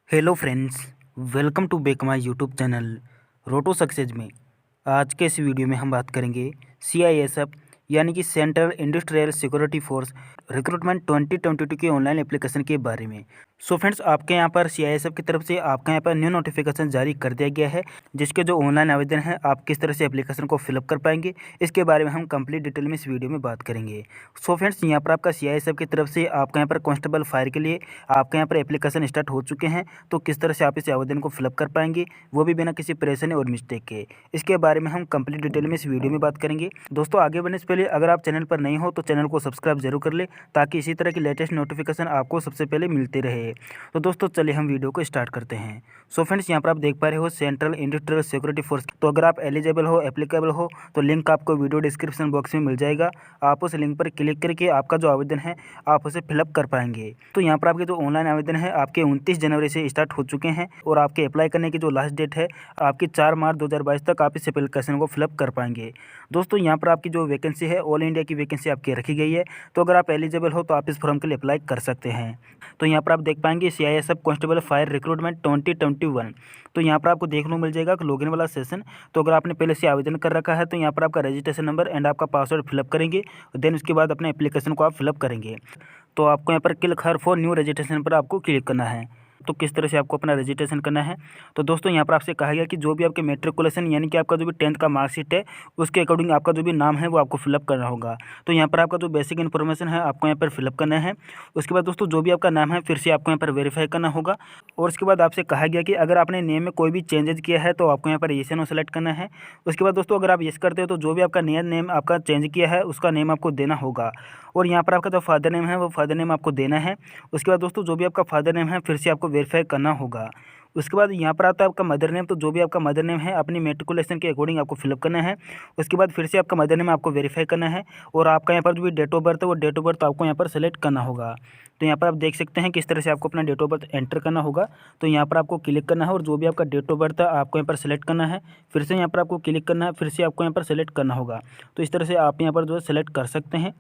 Hello friends, welcome to back my YouTube channel रोटो success में। आज के इस वीडियो में हम बात करेंगे CISF यानी कि central industrial security force recruitment 2022 के ऑनलाइन एप्लीकेशन के बारे में। सो फ्रेंड्स, आपके यहाँ पर CISF की तरफ से आपके यहाँ पर न्यू नोटिफिकेशन जारी कर दिया गया है, जिसके जो ऑनलाइन आवेदन है आप किस तरह से एप्लीकेशन को फिलअप कर पाएंगे, इसके बारे में हम कंप्लीट डिटेल में इस वीडियो में बात करेंगे। सो फ्रेंड्स, यहाँ पर आपका CISF की तरफ से आपके यहाँ पर कांस्टेबल फायर के लिए आपके यहाँ पर एप्लीकेशन स्टार्ट हो चुके हैं। तो किस तरह से आप इस आवेदन को फिलअप कर पाएंगे, वो भी बिना किसी परेशानी और मिस्टेक के, इसके बारे में हम कंप्लीट डिटेल में इस वीडियो में बात करेंगे। दोस्तों, आगे बढ़ने से पहले अगर आप चैनल पर नहीं हो तो चैनल को सब्सक्राइब जरूर कर ले, ताकि इसी तरह की लेटेस्ट नोटिफिकेशन आपको सबसे पहले मिलते रहे। तो दोस्तों, चलिए हम वीडियो को स्टार्ट करते हैं। सो फ्रेंड्स, यहाँ पर आप देख पा रहे हो सेंट्रल इंडस्ट्रियल सिक्योरिटी फोर्स। तो अगर आप एलिजिबल हो, एप्लीकेबल हो, तो लिंक आपको वीडियो डिस्क्रिप्शन बॉक्स में मिल जाएगा। आप उस लिंक पर क्लिक करके आपका जो आवेदन है आप उसे फिलअप कर पाएंगे। तो यहाँ पर आपके जो ऑनलाइन आवेदन है आपके 29 जनवरी से स्टार्ट हो चुके हैं, और आपके अप्लाई करने की जो लास्ट डेट है आपकी 4 मार्च 2022 तक आप इस एप्लीकेशन को फिलअप कर पाएंगे। दोस्तों, यहाँ पर आपकी जो वैकेंसी है ऑल इंडिया की वैकेंसी आपकी रखी गई है। तो अगर आप एलिजिबल हो तो आप इस फॉर्म के लिए अप्लाई कर सकते हैं। तो यहाँ पर आप देख पाएंगे CISF कांस्टेबल फायर रिक्रूटमेंट 2021। तो यहाँ पर आपको देखने को मिल जाएगा कि लॉगिन वाला सेशन। तो अगर आपने पहले से आवेदन कर रखा है तो यहाँ पर आपका रजिस्ट्रेशन नंबर एंड आपका पासवर्ड फिलअप करेंगे, देन उसके बाद अपने एप्लीकेशन को आप फिलअप करेंगे। तो आपको यहाँ पर click her for new registration पर आपको क्लिक करना है। तो किस तरह से आपको अपना रजिस्ट्रेशन करना है, तो दोस्तों यहाँ पर आपसे कहा गया कि जो भी आपके मेट्रिकुलेशन यानी कि आपका जो भी 10th का मार्कशीट है उसके अकॉर्डिंग आपका जो भी नाम है वो आपको फिलअप करना होगा। तो यहाँ पर आपका जो बेसिक इन्फॉर्मेशन है आपको यहाँ पर फिलअप करना है। उसके बाद दोस्तों जो भी आपका नाम है फिर से आपको यहाँ पर वेरीफाई करना होगा। और उसके बाद आपसे कहा गया कि अगर आपने नेम में कोई भी चेंजेस किया है तो आपको यहाँ पर येस नो सेलेक्ट करना है। उसके बाद दोस्तों अगर आप येस करते हो तो जो भी आपका नया नेम आपका चेंज किया है उसका नेम आपको देना होगा। और यहाँ पर आपका जो फादर नेम है वो फादर नेम आपको देना है। उसके बाद दोस्तों जो भी आपका फादर नेम है फिर से आपको वेरीफाई करना होगा। उसके बाद यहाँ पर आता है आपका मदर नेम। तो जो भी आपका मदर नेम है अपनी मेट्रिकुलेशन के अकॉर्डिंग आपको फिलअप करना है। उसके बाद फिर से आपका मदर नेम आपको वेरीफाई करना है, और आपका यहाँ पर जो भी डेट ऑफ बर्थ है वो डेट ऑफ बर्थ आपको यहाँ पर सेलेक्ट करना होगा। तो यहाँ पर आप देख सकते हैं किस तरह से आपको अपना डेट ऑफ बर्थ एंटर करना होगा। तो यहाँ पर आपको क्लिक करना है और जो भी आपका डेट ऑफ बर्थ है आपको यहाँ पर सेलेक्ट करना है। फिर से यहाँ पर आपको क्लिक करना है, फिर से आपको यहाँ पर सेलेक्ट करना होगा। तो इस तरह से आप यहाँ पर जो है सेलेक्ट कर सकते हैं।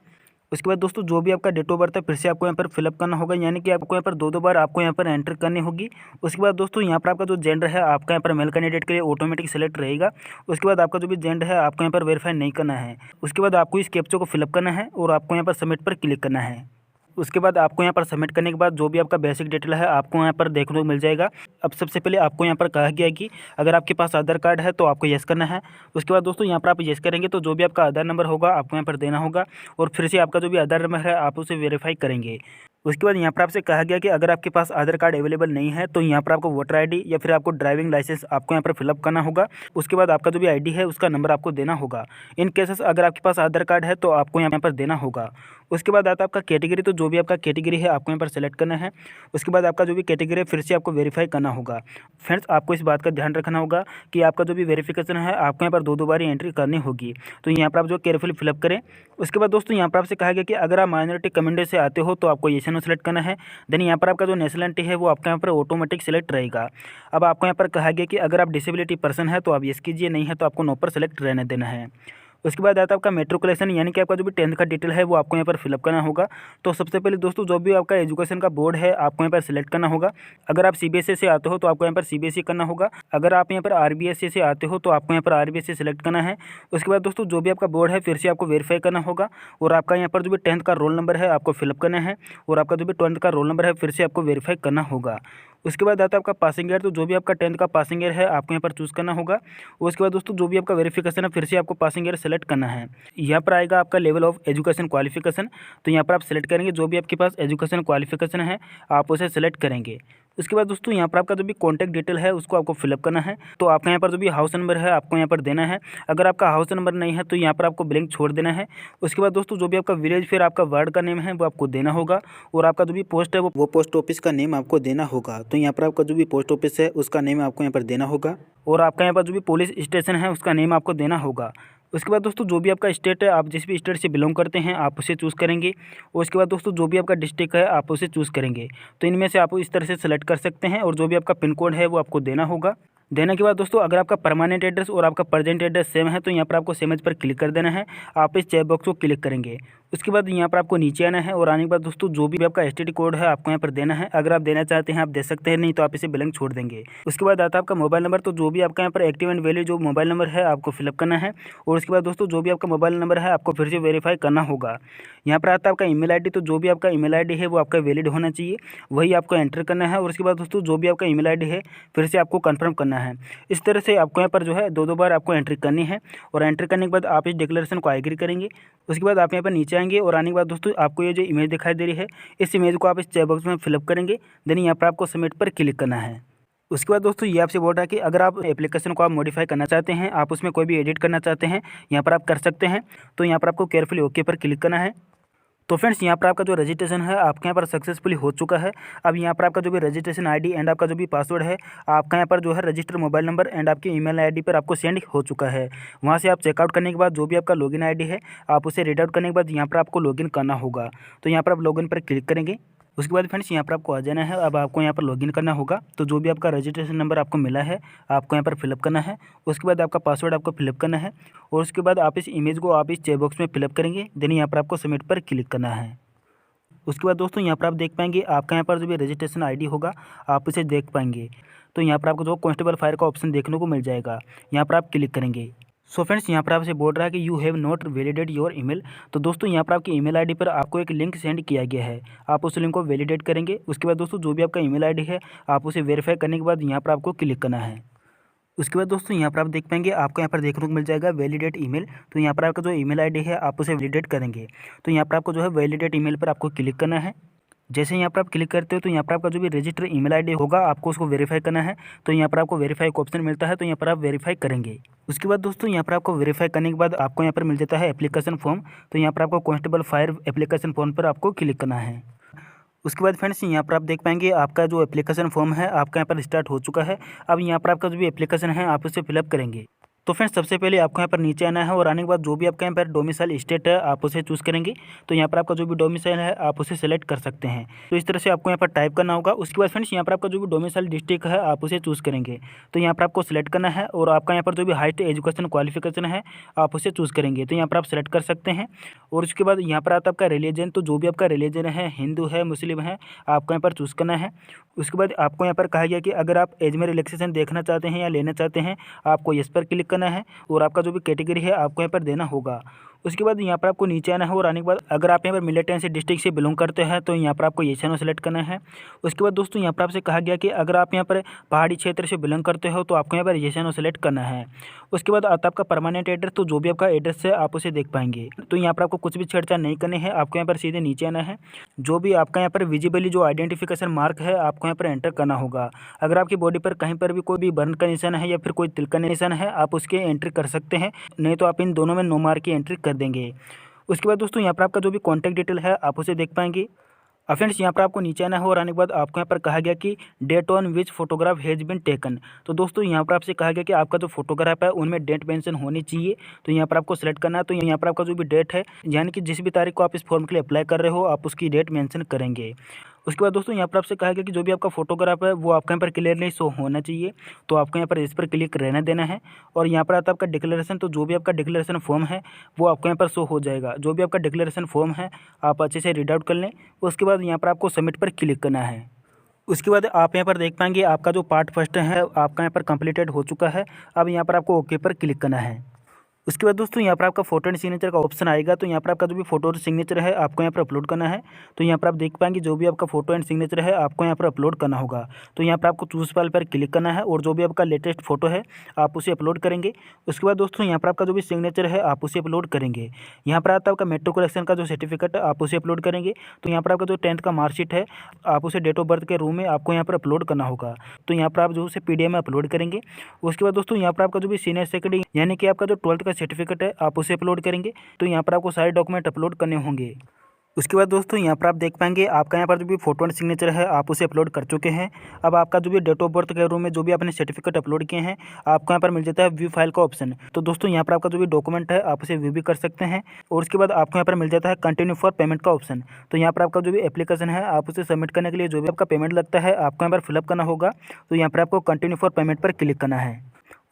उसके बाद दोस्तों जो भी आपका डेट ऑफ बर्थ है फिर से आपको यहाँ पर फिलअप करना होगा, यानी कि आपको यहाँ पर दो बार आपको यहाँ पर एंटर करनी होगी। उसके बाद दोस्तों यहाँ पर आपका जो जेंडर है आपका यहाँ पर मेल कैंडिडेट के लिए ऑटोमेटिक सेलेक्ट रहेगा। उसके बाद आपका जो भी जेंडर है आपको यहाँ पर वेरीफाई नहीं करना है। उसके बाद आपको इस कैप्चा को फिलअप करना है और आपको यहाँ पर सबमिट पर क्लिक करना है। उसके बाद आपको यहाँ पर सबमिट करने के बाद जो भी आपका बेसिक डिटेल है आपको यहाँ पर देखने को मिल जाएगा। अब सबसे पहले आपको यहाँ पर कहा गया है कि अगर आपके पास आधार कार्ड है तो आपको येस करना है। उसके बाद दोस्तों यहाँ पर आप येस करेंगे तो जो भी आपका आधार नंबर होगा आपको यहाँ पर देना होगा, और फिर से आपका जो भी आधार नंबर है आप उसे वेरीफाई करेंगे। उसके बाद यहाँ पर आपसे कहा गया कि अगर आपके पास आधार कार्ड अवेलेबल नहीं है तो यहाँ पर आपको वोटर आईडी या फिर आपको ड्राइविंग लाइसेंस आपको यहाँ पर फिलअप करना होगा। उसके बाद आपका जो भी आईडी है उसका नंबर आपको देना होगा। इन केसेस अगर आपके पास आधार कार्ड है तो आपको यहाँ पर देना होगा। उसके बाद आता है आपका कैटेगरी। तो जो भी आपका कैटेगरी है आपको यहाँ पर सेलेक्ट करना है। उसके बाद आपका जो भी कैटेगरी है फिर से आपको वेरीफाई करना होगा। फ्रेंड्स, आपको इस बात का ध्यान रखना होगा कि आपका जो भी वेरिफिकेशन है आपको यहाँ पर दो बार एंट्री करनी होगी। तो यहाँ पर आप जो केयरफुली फिलअप करें। उसके बाद दोस्तों यहाँ पर आपसे कहा गया कि अगर आप माइनॉरिटी कम्युनिटी से आते हो तो आपको येस नो सेलेक्ट करना है। देन यहाँ पर आपका जो नेशनलिटी है वो आपका यहाँ पर ऑटोमेटिक सेलेक्ट रहेगा। अब आपको यहाँ पर कहा गया कि अगर आप डिसेबिलिटी पर्सन है तो आप येस कीजिए, नहीं है तो आपको नो पर सेलेक्ट रहने देना है। उसके बाद आता है आपका मेट्रिकुलेशन, यानी कि आपका जो भी 10th का डिटेल है वो आपको यहाँ पर फिलअप करना होगा। तो सबसे पहले दोस्तों जो भी आपका एजुकेशन का बोर्ड है आपको यहाँ पर सिलेक्ट करना होगा। अगर आप CBSE से आते हो तो आपको यहाँ पर CBSE करना होगा। अगर आप यहाँ पर RBSE से आते हो तो आपको यहाँ पर RBSE सेलेक्ट करना है। उसके बाद दोस्तों जो भी आपका बोर्ड है फिर से आपको वेरीफाई करना होगा, और आपका यहाँ पर जो भी 10th का रोल नंबर है आपको फिलअप करना है, और आपका जो भी 12th का रोल नंबर है फिर से आपको वेरीफाई करना होगा। उसके बाद आता है आपका पासिंग ईयर। तो जो भी आपका 10th का पासिंग ईयर है आपको यहाँ पर चूज़ करना होगा। उसके बाद दोस्तों जो भी आपका वेरिफिकेशन है फिर से आपको पासिंग ईयर सेलेक्ट करना है। यहाँ पर आएगा आपका लेवल ऑफ एजुकेशन क्वालिफिकेशन। तो यहाँ पर आप सेलेक्ट करेंगे जो भी आपके पास एजुकेशन क्वालिफिकेशन है आप उसे सेलेक्ट करेंगे। उसके बाद दोस्तों यहाँ पर आपका जो भी कॉन्टैक्ट डिटेल है उसको आपको फिलअप करना है। तो आपका यहाँ पर जो भी हाउस नंबर है आपको यहाँ पर देना है। अगर आपका हाउस नंबर नहीं है तो यहाँ पर आपको ब्लैंक छोड़ देना है। उसके बाद दोस्तों जो भी आपका विलेज फिर आपका वार्ड का नेम है वो आपको देना होगा, और आपका जो भी पोस्ट है वो पोस्ट ऑफिस का नेम आपको देना होगा। तो यहाँ पर आपका जो भी पोस्ट ऑफिस है उसका नेम आपको यहाँ पर देना होगा, और आपका यहाँ पर जो भी पुलिस स्टेशन है उसका नेम आपको देना होगा। उसके बाद दोस्तों जो भी आपका स्टेट है आप जिस भी स्टेट से बिलोंग करते हैं आप उसे चूज़ करेंगे। और उसके बाद दोस्तों जो भी आपका डिस्ट्रिक्ट है आप उसे चूज़ करेंगे। तो इनमें से आप इस तरह से सेलेक्ट कर सकते हैं, और जो भी आपका पिन कोड है वो आपको देना होगा। देने के बाद दोस्तों अगर आपका परमानेंट एड्रेस और आपका प्रेजेंट एड्रेस सेम है तो यहाँ पर आपको सेम एज पर क्लिक कर देना है। आप इस चेक बॉक्स को क्लिक करेंगे। उसके बाद यहाँ पर आपको नीचे आना है और आने के बाद दोस्तों जो भी आपका एसटीडी कोड है आपको यहाँ पर देना है। अगर आप देना चाहते हैं आप दे सकते हैं, नहीं तो आप इसे ब्लैंक छोड़ देंगे। उसके बाद आता है आपका मोबाइल नंबर। तो जो भी आपका यहाँ पर एक्टिव एंड वैलिड जो मोबाइल नंबर है आपको फिलअप करना है। और उसके बाद दोस्तों जो भी आपका मोबाइल नंबर है आपको फिर से वेरीफाई करना होगा। यहाँ पर आता है आपका ईमेल आईडी। तो जो भी आपका ईमेल आईडी है वो आपका वैलिड होना चाहिए, वही आपको एंटर करना है। और उसके बाद दोस्तों जो भी आपका ईमेल आईडी है फिर से आपको कंफर्म करना है। इस तरह से आपको यहाँ पर जो है दो बार आपको एंट्री करनी है। और एंट्री करने के बाद आप इस डिक्लेरेशन को एग्री करेंगे। उसके बाद आप यहाँ पर नीचे आएंगे और आने के बाद दोस्तों आपको ये जो इमेज दिखाई दे रही है इस इमेज को आप इस चेक बॉक्स में फिलअप करेंगे। देन यहाँ पर आपको सबमिट पर क्लिक करना है। उसके बाद दोस्तों ये आपसे बोल रहा है कि अगर आप एप्लीकेशन को आप मॉडिफाई करना चाहते हैं, आप उसमें कोई भी एडिट करना चाहते हैं, यहाँ पर आप कर सकते हैं। तो यहाँ पर आपको केयरफुली ओके पर क्लिक करना है। तो फ्रेंड्स यहाँ पर आपका जो रजिस्ट्रेशन है आपके यहाँ पर सक्सेसफुली हो चुका है। अब यहाँ पर आपका जो भी रजिस्ट्रेशन आईडी एंड आपका जो भी पासवर्ड है आपका यहाँ पर जो है रजिस्टर मोबाइल नंबर एंड आपकी ईमेल आईडी पर आपको सेंड हो चुका है। वहाँ से आप चेकआउट करने के बाद जो भी आपका लॉगिन आईडी है आप उसे रीड आउट करने के बाद यहाँ पर आपको लॉगिन करना होगा। तो यहाँ पर आप लॉगिन पर क्लिक करेंगे। उसके बाद फ्रेंड्स यहाँ पर आपको आ जाना है। अब आपको यहाँ पर लॉगिन करना होगा। तो जो भी आपका रजिस्ट्रेशन नंबर आपको मिला है आपको यहाँ पर फिलअप करना है। उसके बाद आपका पासवर्ड आपको फिलअप करना है। और उसके बाद आप इस इमेज को आप इस चेक बॉक्स में फिलअप करेंगे। देन यहाँ पर आपको सबमिट पर क्लिक करना है। उसके बाद दोस्तों यहाँ पर आप देख पाएंगे आपका यहाँ पर जो भी रजिस्ट्रेशन आईडी होगा आप उसे देख पाएंगे। तो यहाँ पर आपको जो कांस्टेबल फायर का ऑप्शन देखने को मिल जाएगा, यहाँ पर आप क्लिक करेंगे। सो फ्रेंड्स यहाँ पर आपसे बोल रहा है कि you have not validate your email. तो दोस्तों यहाँ पर आपकी ईमेल आईडी पर आपको एक लिंक सेंड किया गया है, आप उस लिंक को वैलिडेट करेंगे। उसके बाद दोस्तों जो भी आपका ईमेल आईडी है आप उसे वेरीफाई करने के बाद यहाँ पर आपको क्लिक करना है। उसके बाद दोस्तों यहाँ पर आप देख पाएंगे आपको यहाँ पर देखने को मिल जाएगा वैलिडेट ईमेल। तो यहाँ पर आपका जो ईमेल आईडी है आप उसे वैलिडेट करेंगे। तो यहाँ पर आपको जो है वैलिडेट ईमेल पर आपको क्लिक करना है। जैसे यहाँ पर आप क्लिक करते हो तो यहाँ पर आपका जो भी रजिस्टर ईमेल आईडी होगा आपको उसको वेरीफाई करना है। तो यहाँ पर आपको वेरीफाई का ऑप्शन मिलता है, तो यहाँ पर आप वेरीफाई करेंगे। उसके बाद दोस्तों यहाँ पर आपको वेरीफाई करने के बाद आपको यहाँ पर मिल जाता है एप्लीकेशन फॉर्म। तो यहाँ पर आपको कांस्टेबल फायर एप्लीकेशन फॉर्म पर आपको क्लिक करना है। उसके बाद फ्रेंड्स यहाँ पर आप देख पाएंगे आपका जो एप्लीकेशन फॉर्म है आपका यहाँ पर स्टार्ट हो चुका है। अब यहाँ पर आपका जो भी एप्लीकेशन है आप उसे फिलअप करेंगे। तो फ्रेंड्स सबसे पहले आपको यहाँ पर नीचे आना है और आने के बाद जो भी आपका यहाँ पर डोमिसाइल स्टेट है आप उसे चूज़ करेंगे। तो यहाँ पर आपका जो भी डोमिसाइल है आप उसे सेलेक्ट कर सकते हैं। तो इस तरह से आपको यहाँ पर टाइप करना होगा। उसके बाद फ्रेंड्स यहाँ पर आपका जो भी डोमिसाइल डिस्ट्रिक्ट है आप उसे चूज़ करेंगे। तो यहाँ पर आपको सेलेक्ट करना है और आपका यहाँ पर जो भी हाइस्ट एजुकेशन क्वालिफिकेशन है आप उसे चूज़ करेंगे। तो यहाँ पर आप सेलेक्ट कर सकते हैं। और उसके बाद यहाँ पर आता है आपका रिलीजन। तो जो भी आपका रिलीजन है हिंदू है मुस्लिम है आपको यहाँ पर चूज़ करना है। उसके बाद आपको यहाँ पर कहा गया कि अगर आप एज में रिलैक्सेशन देखना चाहते हैं या लेना चाहते हैं आपको इस पर क्लिक करना है। और आपका जो भी कैटेगरी है आपको यहाँ पर देना होगा। उसके बाद यहाँ पर आपको नीचे आना है और आने के बाद अगर आप यहाँ पर मिलिटेंसी डिस्ट्रिक्ट से बिलोंग करते हैं तो यहाँ पर आपको ये चैनल सेलेक्ट करना है। उसके बाद दोस्तों यहाँ पर आपसे कहा गया कि अगर आप यहाँ पर पहाड़ी क्षेत्र से बिलोंग करते हो तो आपको यहाँ पर ये चैनल सेलेक्ट करना है। उसके बाद आता आपका परमानेंट एड्रेस। तो जो भी आपका एड्रेस है आप उसे देख पाएंगे। तो यहाँ पर आपको कुछ भी छेड़छाड़ नहीं करनी है, आपको यहाँ पर सीधे नीचे आना है। जो भी आपका यहाँ पर विजिबली जो आइडेंटिफिकेशन मार्क है आपको यहाँ पर एंटर करना होगा। अगर आपकी बॉडी पर कहीं पर भी कोई भी बर्न का निशान है या फिर कोई तिल का निशान है आप उसके एंट्री कर सकते हैं, नहीं तो आप इन दोनों में नो मार्क की एंट्री कर देंगे। उसके बाद दोस्तों यहाँ पर आपका जो भी कॉन्टैक्ट डिटेल है आप उसे देख पाएंगे। और फ्रेंड्स यहाँ पर आपको नीचे आना है और आने के बाद आपको यहाँ पर कहा गया कि date on which photograph has been taken. तो दोस्तों यहाँ पर आपसे कहा गया कि आपका जो फोटोग्राफ है उनमें डेट मेंशन होनी चाहिए। तो यहाँ पर आपको सेलेक्ट करना है। तो यहाँ पर आपका जो भी डेट है यानी कि जिस भी तारीख को आप इस फॉर्म के लिए अप्लाई कर रहे हो आप उसकी डेट मेंशन करेंगे। उसके बाद दोस्तों यहाँ पर आपसे कहा गया कि जो भी आपका फोटोग्राफ है वो आपके यहाँ पर क्लियरली शो होना चाहिए। तो आपको यहाँ पर इस पर क्लिक रहना देना है। और यहाँ पर आता है आपका डिक्लेरेशन। तो जो भी आपका डिक्लेरेशन फॉर्म है वो आपको यहाँ पर शो हो जाएगा। जो भी आपका डिक्लेरेशन फॉर्म है आप अच्छे से रीड आउट कर लें। उसके बाद यहाँ पर आपको सबमिट पर क्लिक करना है। उसके बाद आप यहाँ पर देख पाएंगे आपका जो पार्ट फर्स्ट है आपका यहाँ पर कंप्लीटेड हो चुका है। अब यहाँ पर आपको ओके पर क्लिक करना है। उसके बाद दोस्तों यहाँ पर आपका फोटो एंड सिग्नेचर का ऑप्शन आएगा। तो यहाँ पर आपका जो भी फोटो और सिग्नेचर है आपको यहाँ पर अपलोड करना है। तो यहाँ पर आप देख पाएंगे जो भी आपका फोटो एंड सिग्नेचर है आपको यहाँ पर अपलोड करना होगा। तो यहाँ पर आपको चूज फाइल पर क्लिक करना है और जो भी आपका लेटेस्ट फोटो है आप उसे अपलोड करेंगे। उसके बाद दोस्तों यहाँ पर आपका जो भी सिग्नेचर है आप उसे अपलोड करेंगे। यहाँ पर आता है आपका मेट्रो कलेक्शन का जो सर्टिफिकेट है आप उसे अपलोड करेंगे। तो यहाँ पर आपका जो 10th का मार्कशीट है आप उसे डेट ऑफ बर्थ के रूम में आपको यहाँ पर अपलोड करना होगा। तो यहाँ पर आप जो उसे PDF में अपलोड करेंगे। उसके बाद दोस्तों यहाँ पर आपका जो भी सीनियर सेकेंडरी यानी कि आपका जो 12th का सर्टिफिकेट है आप उसे अपलोड करेंगे। तो यहाँ पर आपको सारे डॉक्यूमेंट अपलोड करने होंगे। उसके बाद दोस्तों यहाँ पर आप देख पाएंगे आपका यहाँ पर जो भी फोटो एंड सिग्नेचर है आप उसे अपलोड कर चुके हैं। अब आपका जो भी डेट ऑफ बर्थ के रूम में जो भी आपने सर्टिफिकेट अपलोड किए हैं आपको यहाँ पर मिल जाता है व्यू फाइल का ऑप्शन। तो दोस्तों यहाँ पर आपका जो भी डॉक्यूमेंट है आप उसे व्यू भी कर सकते हैं। और उसके बाद आपको यहाँ पर मिल जाता है कंटिन्यू फॉर पेमेंट का ऑप्शन। तो यहाँ पर आपका जो भी एप्लीकेशन है आप उसे सबमिट करने के लिए जो भी आपका पेमेंट लगता है आपको यहाँ पर फिलअप करना होगा। तो यहाँ पर आपको कंटिन्यू फॉर पेमेंट पर क्लिक करना है।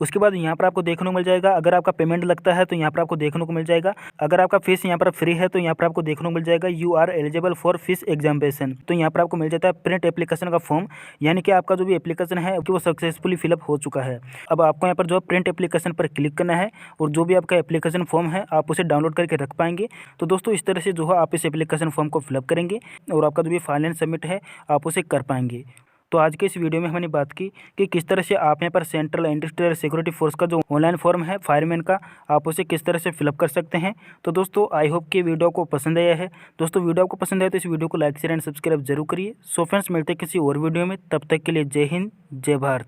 उसके बाद यहाँ पर आपको देखने को मिल जाएगा, अगर आपका पेमेंट लगता है तो यहाँ पर आपको देखने को मिल जाएगा। अगर आपका फीस यहाँ पर फ्री है तो यहाँ पर आपको देखने को मिल जाएगा you are eligible for fees examination. तो यहाँ पर आपको मिल जाता है प्रिंट एप्लीकेशन का फॉर्म, यानी कि आपका जो भी एप्लीकेशन है वो सक्सेसफुली फिलअप हो चुका है। अब आपको यहाँ पर जो प्रिंट एप्लीकेशन पर क्लिक करना है और जो भी आपका एप्लीकेशन फॉर्म है आप उसे डाउनलोड करके रख पाएंगे। तो दोस्तों इस तरह से जो है आप इस एप्लीकेशन फॉर्म को फिलअप करेंगे और आपका जो भी फाइनल सबमिट है आप उसे कर पाएंगे। तो आज के इस वीडियो में हमने बात की कि किस तरह से आप यहाँ पर सेंट्रल इंडस्ट्रियल सिक्योरिटी फोर्स का जो ऑनलाइन फॉर्म है फायरमैन का, आप उसे किस तरह से फिलअप कर सकते हैं। तो दोस्तों आई होप कि वीडियो को पसंद आया है। दोस्तों वीडियो आपको पसंद आया तो इस वीडियो को लाइक शेयर एंड सब्सक्राइब जरूर करिए। सो फ्रेंड्स मिलते हैं किसी और वीडियो में, तब तक के लिए जय हिंद जय भारत।